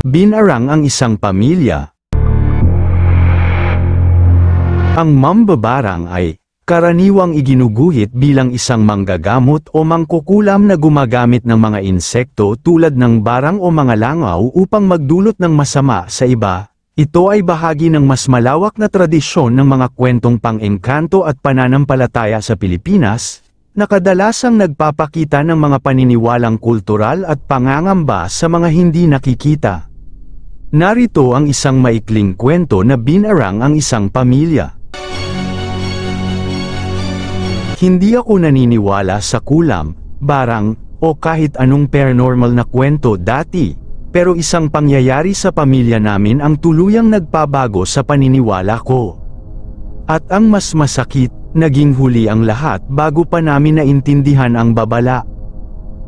Binarang ang isang pamilya. Ang mambabarang ay karaniwang iginuguhit bilang isang manggagamot o mangkukulam na gumagamit ng mga insekto tulad ng barang o mga langaw upang magdulot ng masama sa iba. Ito ay bahagi ng mas malawak na tradisyon ng mga kwentong pang-engkanto at pananampalataya sa Pilipinas, na kadalasang nagpapakita ng mga paniniwalang kultural at pangangamba sa mga hindi nakikita. Narito ang isang maikling kwento na binarang ang isang pamilya. Hindi ako naniniwala sa kulam, barang, o kahit anong paranormal na kwento dati, pero isang pangyayari sa pamilya namin ang tuluyang nagpabago sa paniniwala ko. At ang mas masakit, naging huli ang lahat bago pa namin naintindihan ang babala.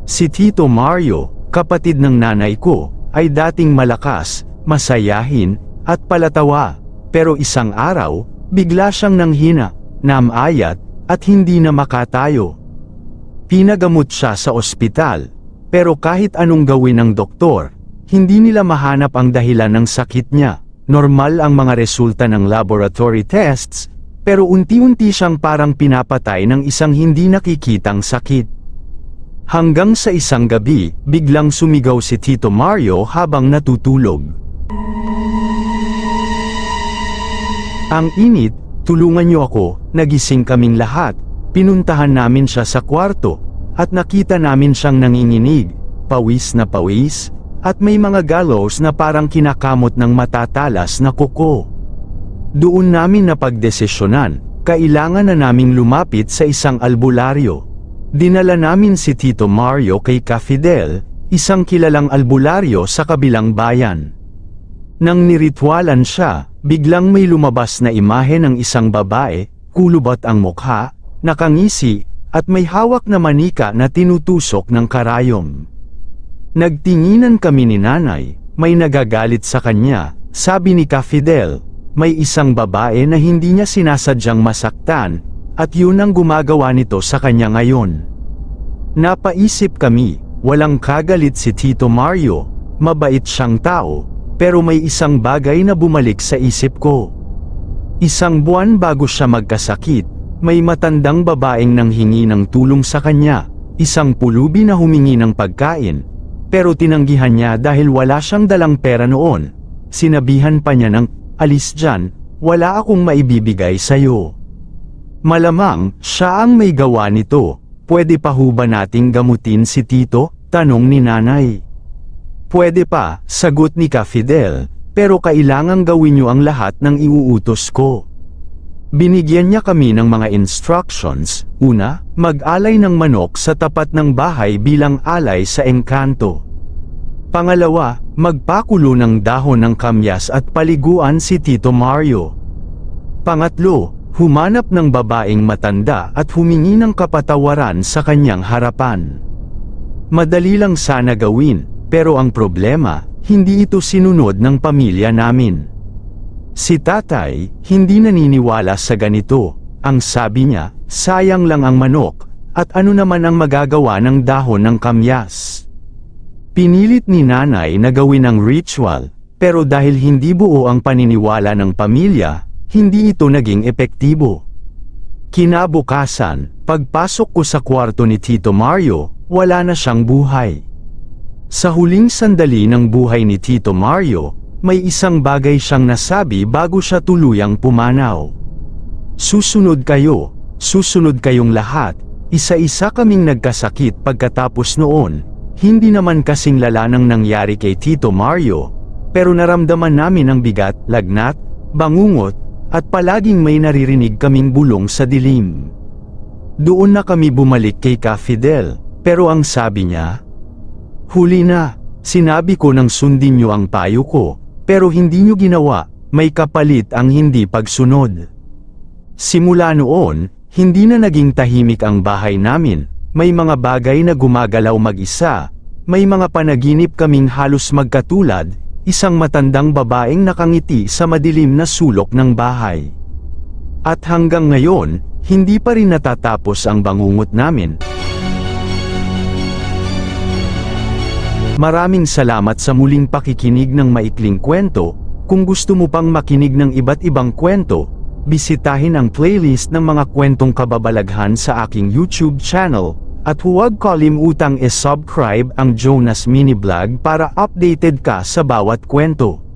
Si Tito Mario, kapatid ng nanay ko, ay dating malakas, masayahin, at palatawa, pero isang araw, bigla siyang nanghina, namayat, at hindi na makatayo. Pinagamot siya sa ospital, pero kahit anong gawin ng doktor, hindi nila mahanap ang dahilan ng sakit niya. Normal ang mga resulta ng laboratory tests, pero unti-unti siyang parang pinapatay ng isang hindi nakikitang sakit. Hanggang sa isang gabi, biglang sumigaw si Tito Mario habang natutulog. Ang init, tulungan niyo ako. Nagising kaming lahat, pinuntahan namin siya sa kwarto, at nakita namin siyang nanginginig, pawis na pawis, at may mga gallows na parang kinakamot ng matatalas na kuko. Doon namin napagdesisyonan, kailangan na naming lumapit sa isang albularyo. Dinala namin si Tito Mario kay Ka Fidel, isang kilalang albularyo sa kabilang bayan. Nang niritwalan siya, biglang may lumabas na imahe ng isang babae, kulubot ang mukha, nakangisi, at may hawak na manika na tinutusok ng karayom. Nagtinginan kami ni nanay, may nagagalit sa kanya, sabi ni Ka Fidel, may isang babae na hindi niya sinasadyang masaktan, at yun ang gumagawa nito sa kanya ngayon. Napaisip kami, walang kagalit si Tito Mario, mabait siyang tao, pero may isang bagay na bumalik sa isip ko. Isang buwan bago siya magkasakit, may matandang babaeng nanghingi ng tulong sa kanya, isang pulubi na humingi ng pagkain, pero tinanggihan niya dahil wala siyang dalang pera noon. Sinabihan pa niya ng, alis dyan, wala akong maibibigay sa'yo. Malamang, siya ang may gawa nito. Pwede pa ho ba nating gamutin si Tito? Tanong ni nanay. Pwede pa, sagot ni Ka Fidel, pero kailangang gawin niyo ang lahat ng iuutos ko. Binigyan niya kami ng mga instructions. Una, mag-alay ng manok sa tapat ng bahay bilang alay sa engkanto. Pangalawa, magpakulo ng dahon ng kamyas at paliguan si Tito Mario. Pangatlo, humanap ng babaeng matanda at humingi ng kapatawaran sa kanyang harapan. Madali lang sana gawin, pero ang problema, hindi ito sinunod ng pamilya namin. Si tatay, hindi naniniwala sa ganito. Ang sabi niya, sayang lang ang manok, at ano naman ang magagawa ng dahon ng kamyas. Pinilit ni nanay na gawin ang ritual, pero dahil hindi buo ang paniniwala ng pamilya, hindi ito naging epektibo. Kinabukasan, pagpasok ko sa kwarto ni Tito Mario, wala na siyang buhay. Sa huling sandali ng buhay ni Tito Mario, may isang bagay siyang nasabi bago siya tuluyang pumanaw. Susunod kayong lahat, isa-isa kaming nagkasakit pagkatapos noon, hindi naman kasing lala ng nangyari kay Tito Mario, pero naramdaman namin ang bigat, lagnat, bangungot, at palaging may naririnig kaming bulong sa dilim. Doon na kami bumalik kay Ka Fidel, pero ang sabi niya, huli na, sinabi ko nang sundin niyo ang payo ko, pero hindi niyo ginawa, may kapalit ang hindi pagsunod. Simula noon, hindi na naging tahimik ang bahay namin, may mga bagay na gumagalaw mag-isa, may mga panaginip kaming halos magkatulad, isang matandang babaeng nakangiti sa madilim na sulok ng bahay. At hanggang ngayon, hindi pa rin natatapos ang bangungot namin. Maraming salamat sa muling pakikinig ng maikling kwento. Kung gusto mo pang makinig ng iba't ibang kwento, bisitahin ang playlist ng mga kwentong kababalaghan sa aking YouTube channel, at huwag kalimutang i-subscribe ang Jonas Mini Vlog para updated ka sa bawat kwento.